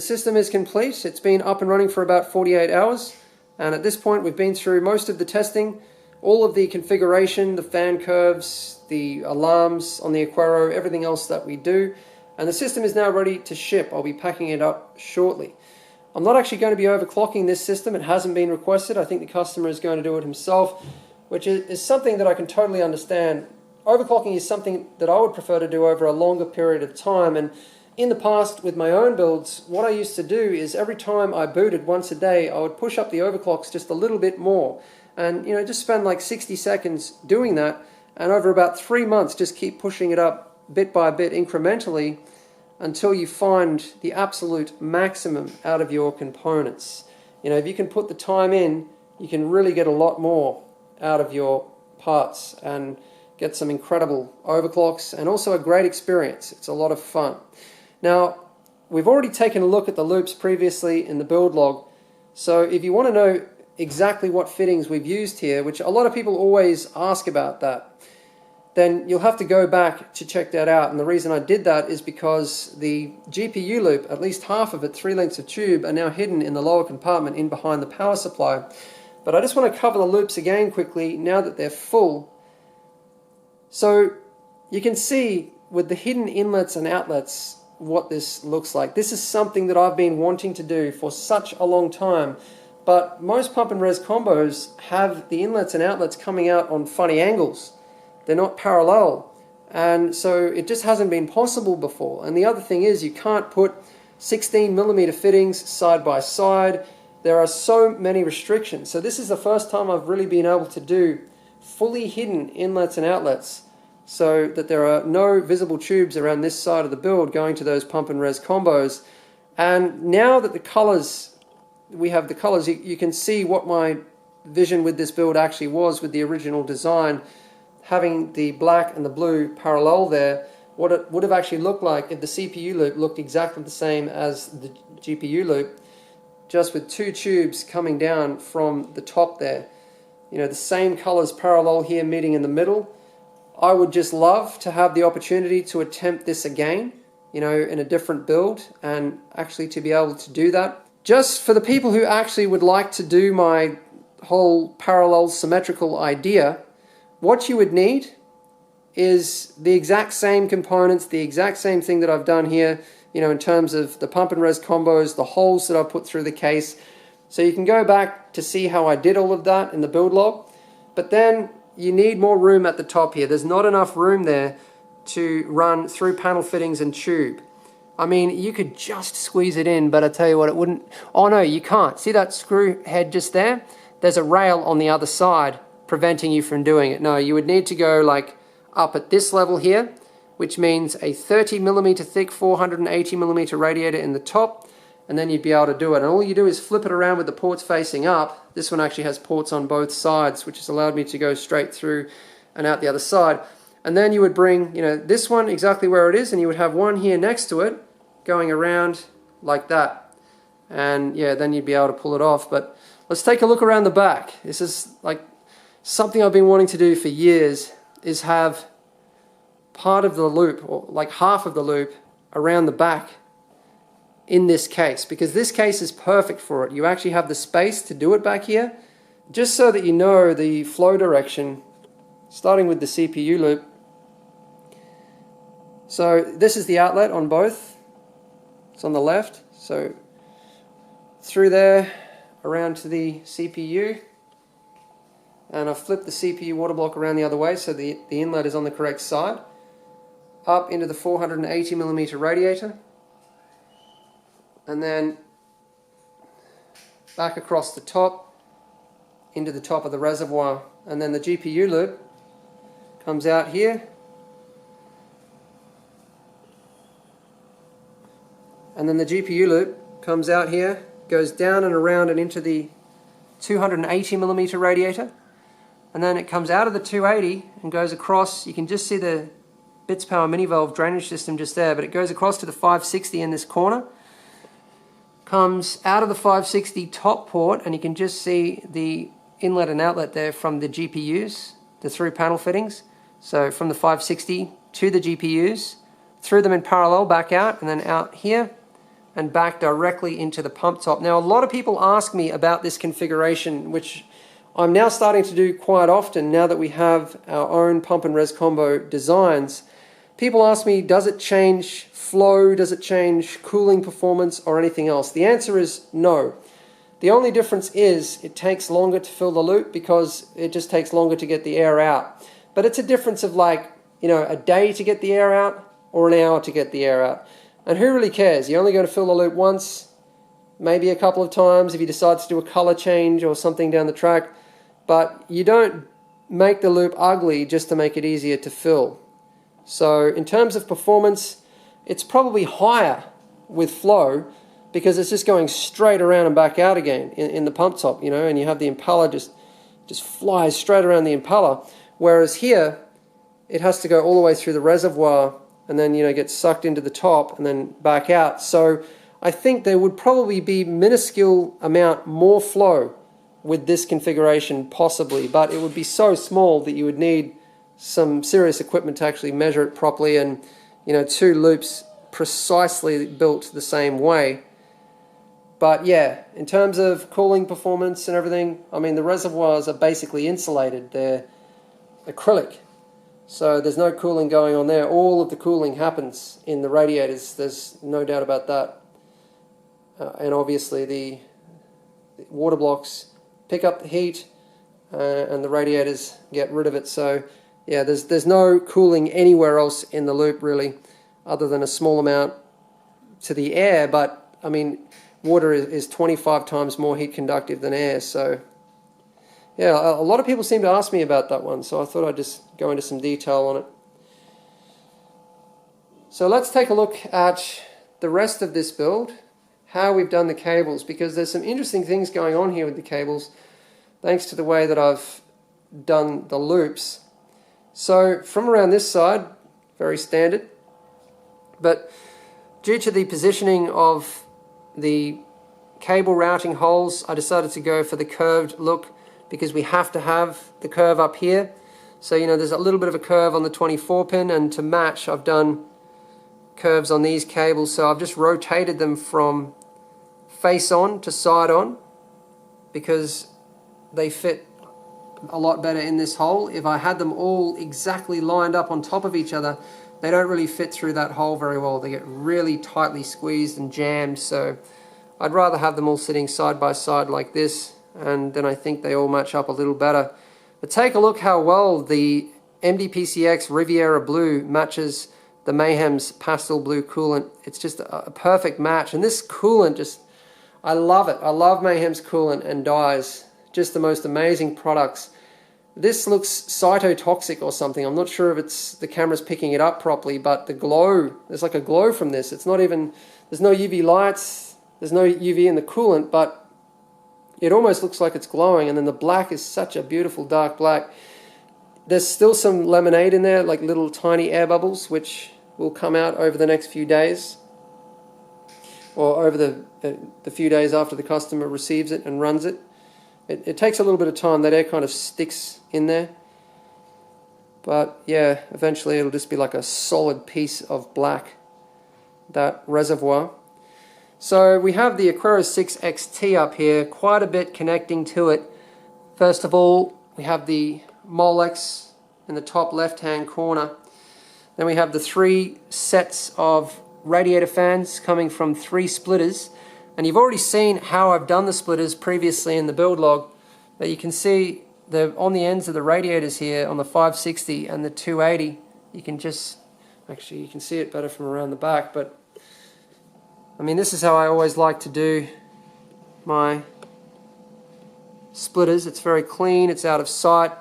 system is complete. It's been up and running for about 48 hours, and at this point we've been through most of the testing, all of the configuration, the fan curves, the alarms on the Aquaro, everything else that we do, and the system is now ready to ship. I'll be packing it up shortly. I'm not actually going to be overclocking this system. It hasn't been requested. I think the customer is going to do it himself, which is something that I can totally understand. Overclocking is something that I would prefer to do over a longer period of time, and in the past with my own builds, what I used to do is every time I booted once a day, I would push up the overclocks just a little bit more, and just spend like 60 seconds doing that, and over about 3 months just keep pushing it up bit by bit incrementally until you find the absolute maximum out of your components. If you can put the time in, you can really get a lot more out of your parts and get some incredible overclocks and also a great experience. It's a lot of fun. Now, we've already taken a look at the loops previously in the build log, so if you want to know exactly what fittings we've used here, which a lot of people always ask about that, then you'll have to go back to check that out. And the reason I did that is because the GPU loop, at least half of it, 3 lengths of tube, are now hidden in the lower compartment in behind the power supply. But I just want to cover the loops again quickly now that they're full. So you can see with the hidden inlets and outlets what this looks like. This is something that I've been wanting to do for such a long time, but most pump and res combos have the inlets and outlets coming out on funny angles. They're not parallel, and so it just hasn't been possible before. And the other thing is, you can't put 16mm fittings side by side. There are so many restrictions. So this is the first time I've really been able to do fully hidden inlets and outlets, so that there are no visible tubes around this side of the build going to those pump and res combos. And now that the colors, we have the colors, you can see what my vision with this build actually was with the original design. Having the black and the blue parallel there, what it would have actually looked like if the CPU loop looked exactly the same as the GPU loop, just with 2 tubes coming down from the top there. The same colors parallel here meeting in the middle. I would just love to have the opportunity to attempt this again, in a different build, and actually to be able to do that. Just for the people who actually would like to do my whole parallel symmetrical idea, what you would need is the exact same components, the exact same thing that I've done here, in terms of the pump and res combos, the holes that I put through the case. So you can go back to see how I did all of that in the build log, but then you need more room at the top here. There's not enough room there to run through panel fittings and tube. I mean, you could just squeeze it in, but I tell you what, it wouldn't. Oh no, you can't. See that screw head just there? There's a rail on the other side preventing you from doing it. No, you would need to go like up at this level here, which means a 30mm thick 480mm radiator in the top, and then you'd be able to do it. And all you do is flip it around with the ports facing up. This one actually has ports on both sides, which has allowed me to go straight through and out the other side. And then you would bring, this one exactly where it is, and you would have one here next to it going around like that. And yeah, then you'd be able to pull it off. But let's take a look around the back. This is like something I've been wanting to do for years, is have part of the loop, or like half of the loop, around the back in this case, because this case is perfect for it. You actually have the space to do it back here, just so that you know the flow direction, starting with the CPU loop. So this is the outlet on both. It's on the left, so through there, around to the CPU, and I've flipped the CPU water block around the other way so the inlet is on the correct side, up into the 480mm radiator, and then back across the top into the top of the reservoir. And then the GPU loop comes out here, and then the GPU loop comes out here, goes down and around and into the 280mm radiator, and then it comes out of the 280 and goes across. You can just see the Bits Power mini valve drainage system just there, but it goes across to the 560 in this corner, comes out of the 560 top port, and you can just see the inlet and outlet there from the GPUs, the through panel fittings. So from the 560 to the GPUs, through them in parallel, back out, and then out here, and back directly into the pump top. Now, a lot of people ask me about this configuration, which I'm now starting to do quite often now that we have our own pump and res combo designs. People ask me, does it change flow, does it change cooling performance or anything else? The answer is no. The only difference is it takes longer to fill the loop because it just takes longer to get the air out. But it's a difference of like, you know, a day to get the air out or an hour to get the air out. And who really cares? You're only going to fill the loop once, maybe a couple of times if you decide to do a color change or something down the track. But you don't make the loop ugly just to make it easier to fill. So in terms of performance, it's probably higher with flow because it's just going straight around and back out again in the pump top, you know, and you have the impeller just flies straight around the impeller. Whereas here, it has to go all the way through the reservoir and then, you know, get sucked into the top and then back out. So I think there would probably be minuscule amount more flow with this configuration possibly, but it would be so small that you would need some serious equipment to actually measure it properly and, you know, 2 loops precisely built the same way. But yeah, in terms of cooling performance and everything, I mean, the reservoirs are basically insulated. They're acrylic, so there's no cooling going on there. All of the cooling happens in the radiators, there's no doubt about that. And obviously the water blocks pick up the heat and the radiators get rid of it. So yeah, there's no cooling anywhere else in the loop really, other than a small amount to the air. But I mean, water is 25 times more heat conductive than air. So yeah, a lot of people seem to ask me about that one, so I thought I'd just go into some detail on it. So let's take a look at the rest of this build, how we've done the cables, because there's some interesting things going on here with the cables, thanks to the way that I've done the loops. So from around this side, very standard, but due to the positioning of the cable routing holes, I decided to go for the curved look because we have to have the curve up here. So, you know, there's a little bit of a curve on the 24 pin, and to match, I've done curves on these cables. So I've just rotated them from face on to side on because they fit a lot better in this hole. If I had them all exactly lined up on top of each other, they don't really fit through that hole very well. They get really tightly squeezed and jammed. So I'd rather have them all sitting side by side like this, and then I think they all match up a little better. But take a look how well the MDPCX Riviera Blue matches the Mayhem's Pastel Blue coolant. It's just a perfect match, and this coolant just, I love it. I love Mayhem's coolant and dyes, just the most amazing products. This looks cytotoxic or something. I'm not sure if it's the camera's picking it up properly, but the glow, there's like a glow from this. It's not even, there's no UV lights, there's no UV in the coolant, but it almost looks like it's glowing. And then the black is such a beautiful dark black. There's still some lemonade in there, like little tiny air bubbles, which will come out over the next few days, or over the few days after the customer receives it and runs it. It takes a little bit of time. That air kind of sticks in there. But yeah, eventually it'll just be like a solid piece of black, that reservoir. So we have the Aquero 6 XT up here, quite a bit connecting to it. First of all, we have the Molex in the top left-hand corner. Then we have the 3 sets of radiator fans coming from 3 splitters. And you've already seen how I've done the splitters previously in the build log. But you can see they're on the ends of the radiators here on the 560 and the 280. You can just, actually you can see it better from around the back, but I mean, this is how I always like to do my splitters. It's very clean, it's out of sight.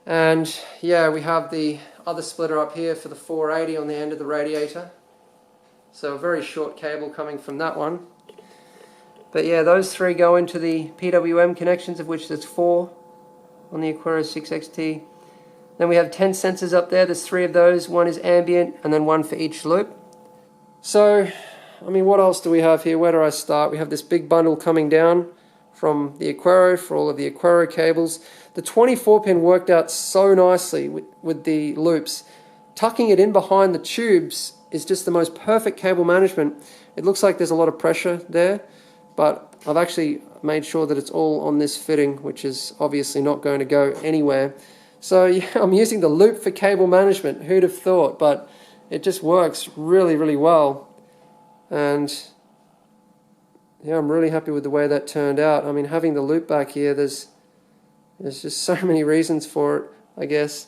And yeah, we have the other splitter up here for the 480 on the end of the radiator. So a very short cable coming from that one. But yeah, those 3 go into the PWM connections, of which there's 4 on the Aquero 6 XT. Then we have 10 sensors up there. There's 3 of those. 1 is ambient, and then 1 for each loop. So, I mean, what else do we have here? Where do I start? We have this big bundle coming down from the Aquero for all of the Aquero cables. The 24 pin worked out so nicely with the loops. Tucking it in behind the tubes is just the most perfect cable management. It looks like there's a lot of pressure there, but I've actually made sure that it's all on this fitting, which is obviously not going to go anywhere. So yeah, I'm using the loop for cable management. Who'd have thought? But it just works really, really well. And yeah, I'm really happy with the way that turned out. I mean, having the loop back here, there's just so many reasons for it, I guess.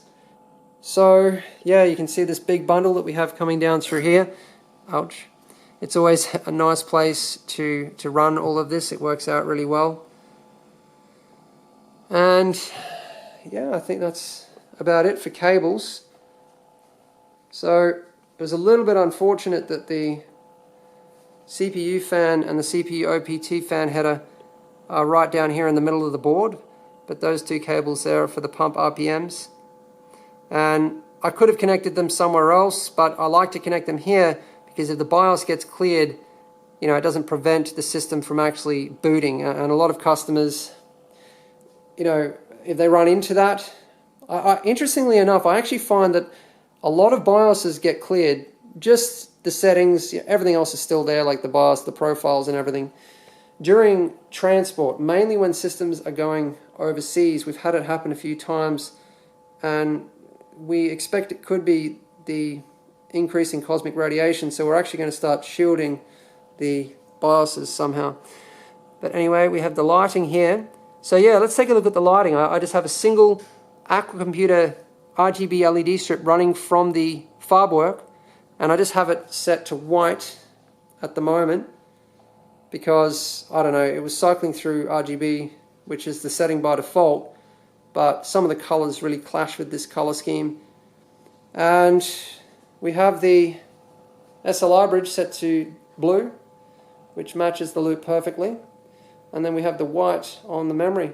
So yeah, you can see this big bundle that we have coming down through here. Ouch. It's always a nice place to run all of this. It works out really well. And yeah, I think that's about it for cables. So it was a little bit unfortunate that the CPU fan and the CPU OPT fan header are right down here in the middle of the board, but those two cables there are for the pump RPMs. And I could have connected them somewhere else, but I like to connect them here because if the BIOS gets cleared, you know, it doesn't prevent the system from actually booting. And a lot of customers, you know, if they run into that, interestingly enough, I actually find that a lot of BIOSes get cleared, just the settings, everything else is still there, like the BIOS, the profiles and everything. During transport, mainly when systems are going overseas, we've had it happen a few times, and we expect it could be the increase in cosmic radiation, so we're actually going to start shielding the BIOSes somehow. But anyway, we have the lighting here. So yeah, let's take a look at the lighting. I just have a single Aqua Computer RGB LED strip running from the farbwork, and I just have it set to white at the moment because, I don't know, it was cycling through RGB, which is the setting by default, but some of the colors really clash with this color scheme. And we have the SLI bridge set to blue, which matches the loop perfectly. And then we have the white on the memory.